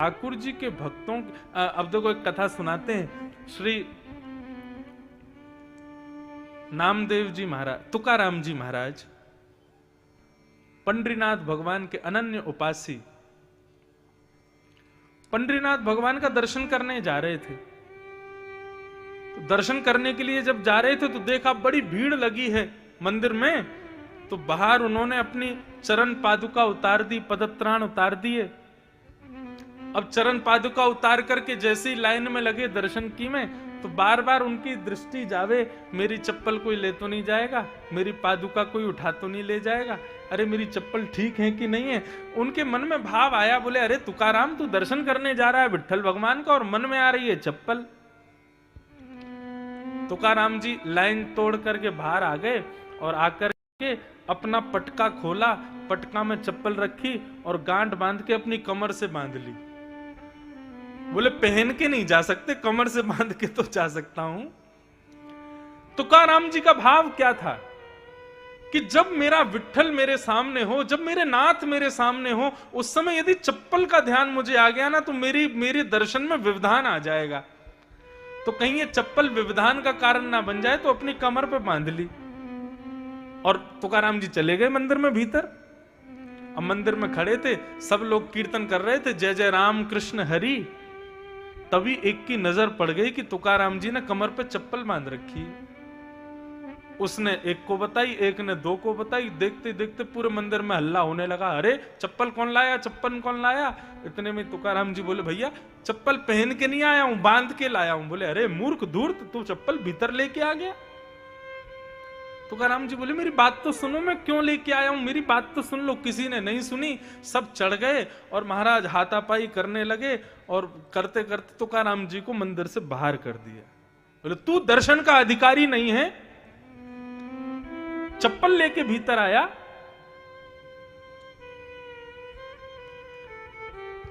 ठाकुर जी के भक्तों अब देखो एक कथा सुनाते हैं। श्री नामदेव जी महाराज, तुकाराम जी महाराज पंडरीनाथ भगवान के अनन्य उपासी, पंडरीनाथ भगवान का दर्शन करने जा रहे थे। तो दर्शन करने के लिए जब जा रहे थे तो देखा बड़ी भीड़ लगी है मंदिर में। तो बाहर उन्होंने अपनी चरण पादुका उतार दी, पदत्राण उतार दिए। अब चरण पादुका उतार करके जैसे ही लाइन में लगे दर्शन की में, तो बार बार उनकी दृष्टि जावे, मेरी चप्पल कोई ले तो नहीं जाएगा, मेरी पादुका कोई उठा तो नहीं ले जाएगा, अरे मेरी चप्पल ठीक है कि नहीं है। उनके मन में भाव आया, बोले अरे तुकाराम तू दर्शन करने जा रहा है विट्ठल भगवान का और मन में आ रही है चप्पल। तुकाराम जी लाइन तोड़ करके बाहर आ गए और आकर के अपना पटका खोला, पटका में चप्पल रखी और गांठ बांध के अपनी कमर से बांध ली। बोले पहन के नहीं जा सकते, कमर से बांध के तो जा सकता हूं। तुकाराम जी का भाव क्या था कि जब मेरा विट्ठल मेरे सामने हो, जब मेरे नाथ मेरे सामने हो, उस समय यदि चप्पल का ध्यान मुझे आ गया ना तो मेरे दर्शन में व्यवधान आ जाएगा। तो कहीं ये चप्पल व्यवधान का कारण ना बन जाए, तो अपनी कमर पे बांध ली। और तुकाराम जी चले गए मंदिर में भीतर। अब मंदिर में खड़े थे, सब लोग कीर्तन कर रहे थे, जय जय राम कृष्ण हरि। तभी एक की नजर पड़ गई कि तुकाराम जी ने कमर पे चप्पल बांध रखी है। उसने एक को बताई, एक ने दो को बताई। देखते देखते पूरे मंदिर में हल्ला होने लगा, अरे चप्पल कौन लाया, चप्पल कौन लाया। इतने में तुकाराम जी बोले भैया चप्पल पहन के नहीं आया हूं, बांध के लाया हूं। बोले अरे मूर्ख धूर्त, तू चप्पल भीतर लेके आ गया। तुकाराम जी बोले मेरी बात तो सुनो, मैं क्यों लेके आया हूं, मेरी बात तो सुन लो। किसी ने नहीं सुनी, सब चढ़ गए और महाराज हाथापाई करने लगे और करते करते तुकाराम जी को मंदिर से बाहर कर दिया। बोले तू दर्शन का अधिकारी नहीं है, चप्पल लेके भीतर आया।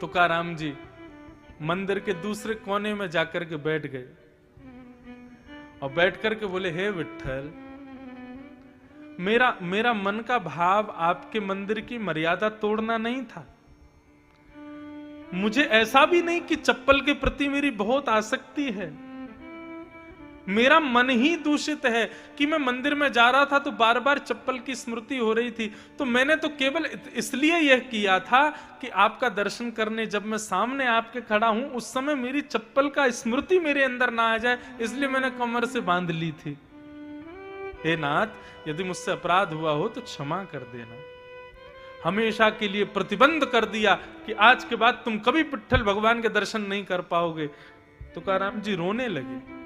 तुकाराम जी मंदिर के दूसरे कोने में जाकर के बैठ गए और बैठ करके बोले हे विट्ठल, मेरा मन का भाव आपके मंदिर की मर्यादा तोड़ना नहीं था। मुझे ऐसा भी नहीं कि चप्पल के प्रति मेरी बहुत आसक्ति है। मेरा मन ही दूषित है कि मैं मंदिर में जा रहा था तो बार बार चप्पल की स्मृति हो रही थी। तो मैंने तो केवल इसलिए यह किया था कि आपका दर्शन करने जब मैं सामने आपके खड़ा हूं, उस समय मेरी चप्पल का स्मृति मेरे अंदर ना आ जाए, इसलिए मैंने कमर से बांध ली थी। हे नाथ, यदि मुझसे अपराध हुआ हो तो क्षमा कर देना। हमेशा के लिए प्रतिबंध कर दिया कि आज के बाद तुम कभी विट्ठल भगवान के दर्शन नहीं कर पाओगे। तुकाराम जी रोने लगे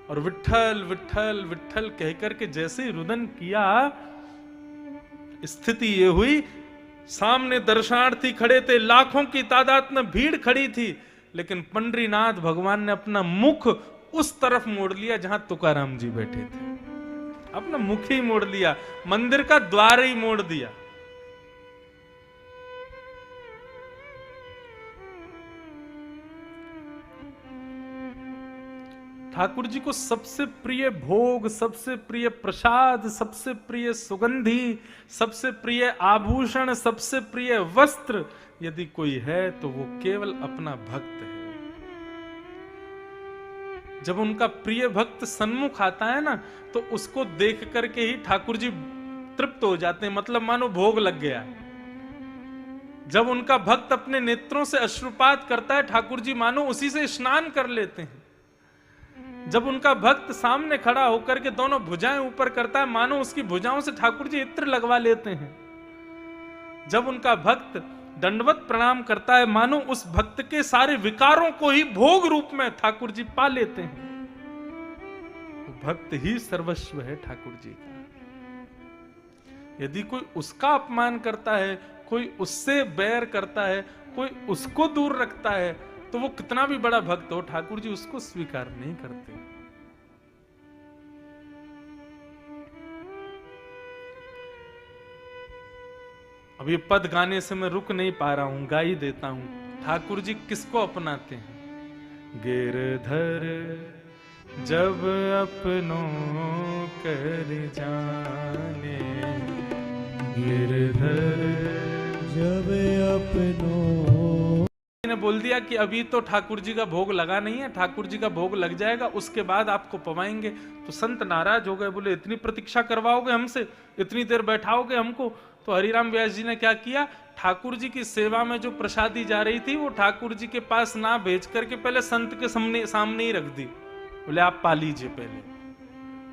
और विट्ठल विट्ठल विट्ठल कहकर के जैसे ही रुदन किया, स्थिति ये हुई, सामने दर्शनार्थी खड़े थे, लाखों की तादाद में भीड़ खड़ी थी, लेकिन पंडरीनाथ भगवान ने अपना मुख उस तरफ मोड़ लिया जहां तुकाराम जी बैठे थे। अपना मुख ही मोड़ लिया, मंदिर का द्वार ही मोड़ दिया। ठाकुर जी को सबसे प्रिय भोग, सबसे प्रिय प्रसाद, सबसे प्रिय सुगंधी, सबसे प्रिय आभूषण, सबसे प्रिय वस्त्र यदि कोई है तो वो केवल अपना भक्त है। जब उनका प्रिय भक्त सन्मुख आता है ना, तो उसको देख करके ही ठाकुर जी तृप्त हो जाते हैं, मतलब मानो भोग लग गया। जब उनका भक्त अपने नेत्रों से अश्रुपात करता है, ठाकुर जी मानो उसी से स्नान कर लेते हैं। जब उनका भक्त सामने खड़ा होकर के दोनों भुजाएं ऊपर करता है, मानो उसकी भुजाओं से ठाकुर जी इत्र लगवा लेते हैं। जब उनका भक्त दंडवत प्रणाम करता है, मानो उस भक्त के सारे विकारों को ही भोग रूप में ठाकुर जी पा लेते हैं। भक्त ही सर्वस्व है ठाकुर जी का। यदि कोई उसका अपमान करता है, कोई उससे बैर करता है, कोई उसको दूर रखता है, तो वो कितना भी बड़ा भक्त हो, ठाकुर जी उसको स्वीकार नहीं करते। अब ये पद गाने से मैं रुक नहीं पा रहा हूं, गा ही देता हूं। ठाकुर जी किसको अपनाते हैं? गिरधर जब अपनों कर जाने, गिरधर जब अपनों ने बोल दिया कि अभी तो ठाकुर जी का भोग लगा नहीं है, ठाकुर जी का भोग लग जाएगा उसके बाद आपको पवाएंगे। तो संत नाराज हो गए, बोले इतनी प्रतीक्षा करवाओगे हमसे, इतनी देर बैठाओगे हमको? तो हरिराम व्यास जी ने क्या किया, ठाकुर जी की सेवा में जो प्रसादी जा रही थी वो ठाकुर जी के पास ना भेज करके पहले संत के सामने ही रख दी। बोले आप पा लीजिए पहले,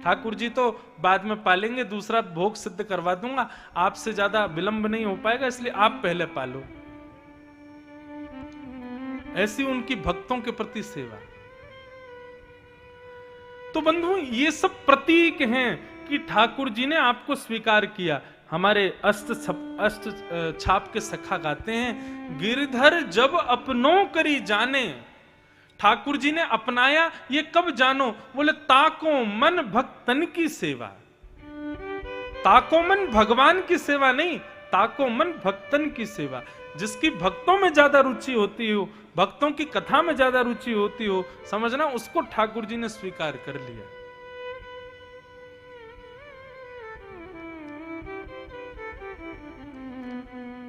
ठाकुर जी तो बाद में पालेंगे, दूसरा भोग सिद्ध करवा दूंगा, आपसे ज्यादा विलंब नहीं हो पाएगा, इसलिए आप पहले पालो। ऐसी उनकी भक्तों के प्रति सेवा। तो बंधु ये सब प्रतीक हैं कि ठाकुर जी ने आपको स्वीकार किया। हमारे अष्ट छाप के सखा गाते हैं, गिरधर जब अपनों करी जाने, ठाकुर जी ने अपनाया ये कब जानो? बोले ताको मन भक्तन की सेवा। ताको मन भगवान की सेवा नहीं, ताको मन भक्तन की सेवा। जिसकी भक्तों में ज्यादा रुचि होती हो, भक्तों की कथा में ज्यादा रुचि होती हो, समझना उसको ठाकुर जी ने स्वीकार कर लिया।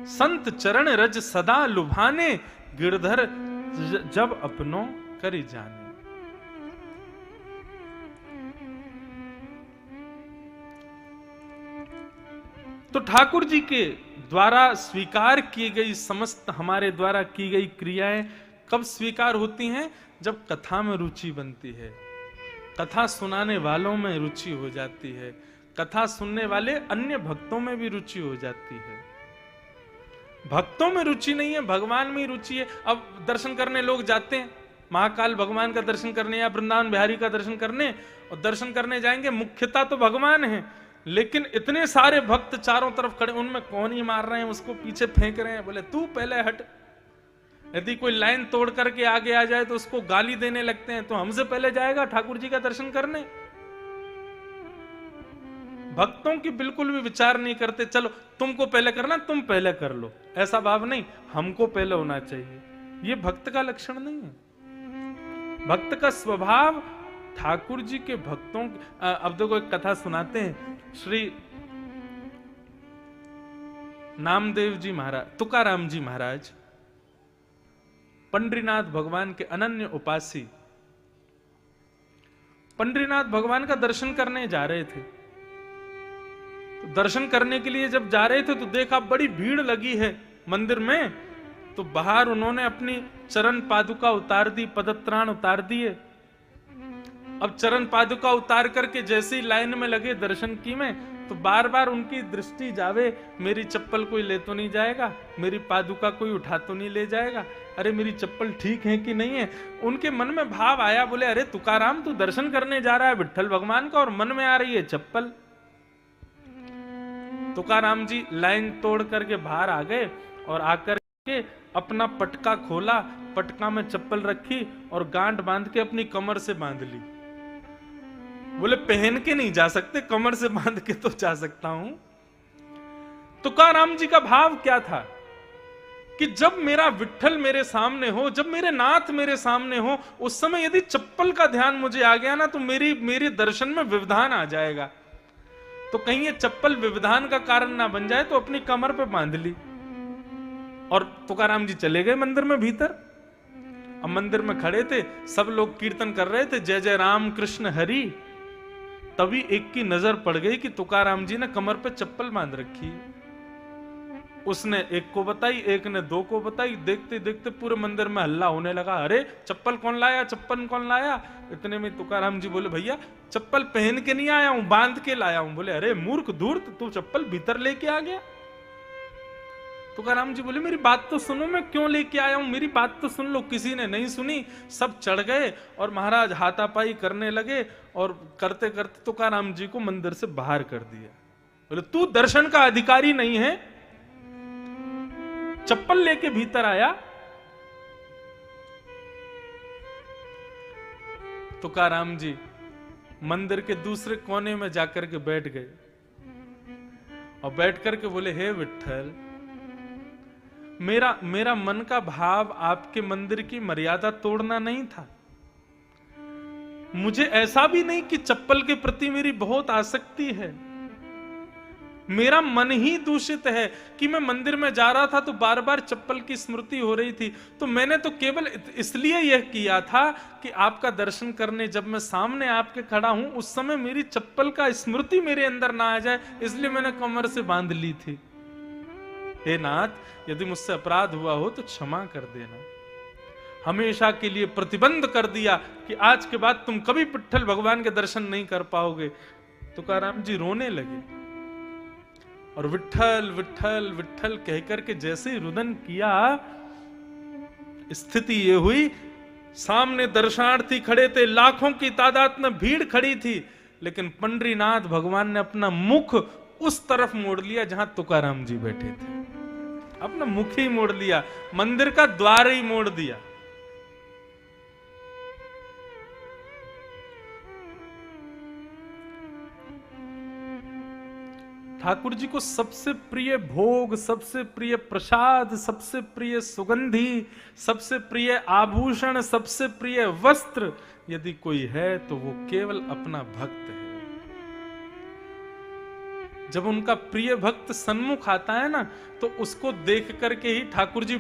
संत चरण रज सदा लुभाने, गिरधर जब अपनों करी जाने। तो ठाकुर जी के द्वारा स्वीकार की गई समस्त हमारे द्वारा की गई क्रियाएं कब स्वीकार होती हैं? जब कथा में रुचि बनती है, कथा सुनाने वालों में रुचि हो जाती है, कथा सुनने वाले अन्य भक्तों में भी रुचि हो जाती है। भक्तों में रुचि नहीं है, भगवान में ही रुचि है। अब दर्शन करने लोग जाते हैं, महाकाल भगवान का दर्शन करने या वृंदावन बिहारी का दर्शन करने, और दर्शन करने जाएंगे, मुख्यता तो भगवान है, लेकिन इतने सारे भक्त चारों तरफ खड़े, उनमें कौन ही मार रहे हैं, उसको पीछे फेंक रहे हैं। बोले तू पहले हट। यदि कोई लाइन तोड़ करके आगे आ जाए तो उसको गाली देने लगते हैं, तो हमसे पहले जाएगा ठाकुर जी का दर्शन करने। भक्तों की बिल्कुल भी विचार नहीं करते, चलो तुमको पहले करना, तुम पहले कर लो, ऐसा भाव नहीं, हमको पहले होना चाहिए। ये भक्त का लक्षण नहीं है। भक्त का स्वभाव ठाकुर जी के भक्तों। अब देखो एक कथा सुनाते हैं, श्री नामदेव जी महाराज, तुकाराम जी महाराज पंडरीनाथ भगवान के अनन्य उपासी, पंडरीनाथ भगवान का दर्शन करने जा रहे थे। तो दर्शन करने के लिए जब जा रहे थे तो देखा बड़ी भीड़ लगी है मंदिर में, तो बाहर उन्होंने अपनी चरण पादुका उतार दी, पदत्राण उतार दिए। अब चरण पादुका उतार करके जैसे ही लाइन में लगे दर्शन की में, तो बार बार उनकी दृष्टि जावे, मेरी चप्पल कोई ले तो नहीं जाएगा, मेरी पादुका कोई उठा तो नहीं ले जाएगा, अरे मेरी चप्पल ठीक है कि नहीं है। उनके मन में भाव आया, बोले अरे तुकाराम तू दर्शन करने जा रहा है विट्ठल भगवान का, और मन में आ रही है चप्पल। तुकाराम जी लाइन तोड़ करके बाहर आ गए और आकर के अपना पटका खोला, पटका में चप्पल रखी और गांठ बांध के अपनी कमर से बांध ली। बोले पहन के नहीं जा सकते, कमर से बांध के तो जा सकता हूं। तुकाराम जी का भाव क्या था कि जब मेरा विट्ठल मेरे सामने हो, जब मेरे नाथ मेरे सामने हो, उस समय यदि चप्पल का ध्यान मुझे आ गया ना, तो मेरे दर्शन में व्यवधान आ जाएगा। तो कहीं ये चप्पल व्यवधान का कारण ना बन जाए, तो अपनी कमर पे बांध ली। और तुकाराम जी चले गए मंदिर में भीतर। अब मंदिर में खड़े थे, सब लोग कीर्तन कर रहे थे, जय जय राम कृष्ण हरि। तभी एक की नजर पड़ गई कि तुकाराम जी ने कमर पे चप्पल बांध रखी। उसने एक को बताई, एक ने दो को बताई, देखते देखते पूरे मंदिर में हल्ला होने लगा, अरे चप्पल कौन लाया, चप्पल कौन लाया। इतने में तुकाराम जी बोले भैया चप्पल पहन के नहीं आया हूं, बांध के लाया हूं। बोले अरे मूर्ख धूर्त, तू चप्पल भीतर लेके आ गया। तुकाराम जी बोले मेरी बात तो सुनो, मैं क्यों लेके आया हूं, मेरी बात तो सुन लो। किसी ने नहीं सुनी, सब चढ़ गए और महाराज हाथापाई करने लगे, और करते करते तुकाराम जी को मंदिर से बाहर कर दिया। बोले तू दर्शन का अधिकारी नहीं है, चप्पल लेके भीतर आया। तुकाराम जी मंदिर के दूसरे कोने में जाकर के बैठ गए और बैठ करके बोले हे विट्ठल, मेरा मन का भाव आपके मंदिर की मर्यादा तोड़ना नहीं था। मुझे ऐसा भी नहीं कि चप्पल के प्रति मेरी बहुत आसक्ति है। मेरा मन ही दूषित है कि मैं मंदिर में जा रहा था तो बार बार चप्पल की स्मृति हो रही थी, तो मैंने तो केवल इसलिए यह किया था कि आपका दर्शन करने जब मैं सामने आपके खड़ा हूं उस समय मेरी चप्पल का स्मृति मेरे अंदर ना आ जाए, इसलिए मैंने कमर से बांध ली थी। हे नाथ, यदि मुझसे अपराध हुआ हो तो क्षमा कर देना। हमेशा के लिए प्रतिबंध कर दिया कि आज के बाद तुम कभी विट्ठल भगवान के दर्शन नहीं कर पाओगे। तुकाराम जी रोने लगे और विट्ठल विट्ठल विट्ठल कहकर के जैसे ही रुदन किया, स्थिति ये हुई, सामने दर्शनार्थी खड़े थे, लाखों की तादाद में भीड़ खड़ी थी, लेकिन पंडरीनाथ भगवान ने अपना मुख उस तरफ मोड़ लिया जहां तुकाराम जी बैठे थे। अपना मुख ही मोड़ लिया, मंदिर का द्वार ही मोड़ दिया। ठाकुर जी को सबसे प्रिय भोग, सबसे प्रिय प्रसाद, सबसे प्रिय सुगंधी, सबसे प्रिय आभूषण, सबसे प्रिय वस्त्र यदि कोई है तो वो केवल अपना भक्त है। जब उनका प्रिय भक्त सन्मुख आता है ना, तो उसको देख करके ही ठाकुर जी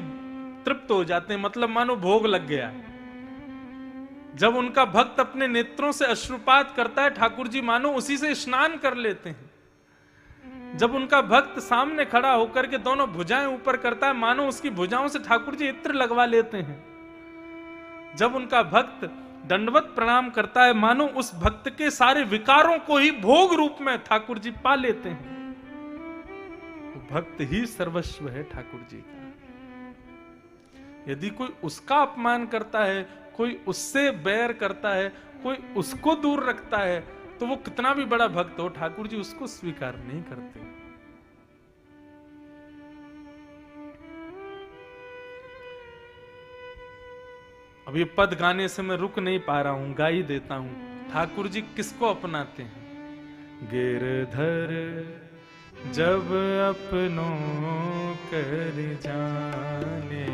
तृप्त हो जाते हैं, मतलब मानो भोग लग गया। जब उनका भक्त अपने नेत्रों से अश्रुपात करता है, ठाकुर जी मानो उसी से स्नान कर लेते हैं। जब उनका भक्त सामने खड़ा होकर के दोनों भुजाएं ऊपर करता है, मानो उसकी भुजाओं से ठाकुर जी इत्र लगवा लेते हैं। जब उनका भक्त दंडवत प्रणाम करता है, मानो उस भक्त के सारे विकारों को ही भोग रूप में ठाकुर जी पा लेते हैं। तो भक्त ही सर्वस्व है ठाकुर जी का। यदि कोई उसका अपमान करता है, कोई उससे बैर करता है, कोई उसको दूर रखता है, तो वो कितना भी बड़ा भक्त हो, ठाकुर जी उसको स्वीकार नहीं करते। अब ये पद गाने से मैं रुक नहीं पा रहा हूं, गा ही देता हूं। ठाकुर जी किसको अपनाते हैं? गिरधर जब अपनों कर जाने,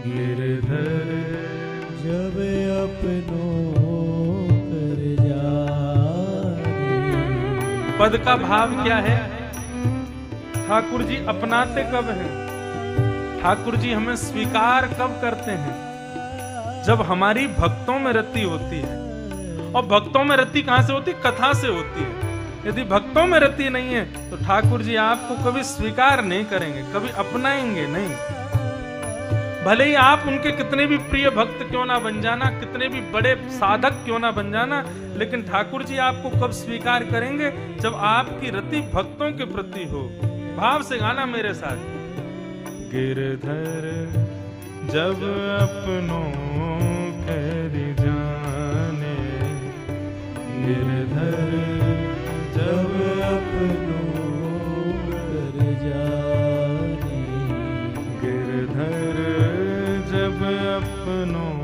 गिरधर जब अपनों कर जाने। पद का भाव क्या है? ठाकुर जी अपनाते कब हैं? ठाकुर जी हमें स्वीकार कब करते हैं? जब हमारी भक्तों में रति होती है। और भक्तों में रति कहां से होती? कथा से होती है। यदि भक्तों में रति नहीं है तो ठाकुर जी आपको कभी स्वीकार नहीं करेंगे, कभी अपनाएंगे नहीं। भले ही आप उनके कितने भी प्रिय भक्त क्यों ना बन जाना, कितने भी बड़े साधक क्यों ना बन जाना, लेकिन ठाकुर जी आपको कब स्वीकार करेंगे? जब आपकी रति भक्तों के प्रति हो। भाव से गाना मेरे साथ। गिरधर जब अपनों कर जाने, गिरधर जब अपनों कर जाने, गिरधर जब अपनों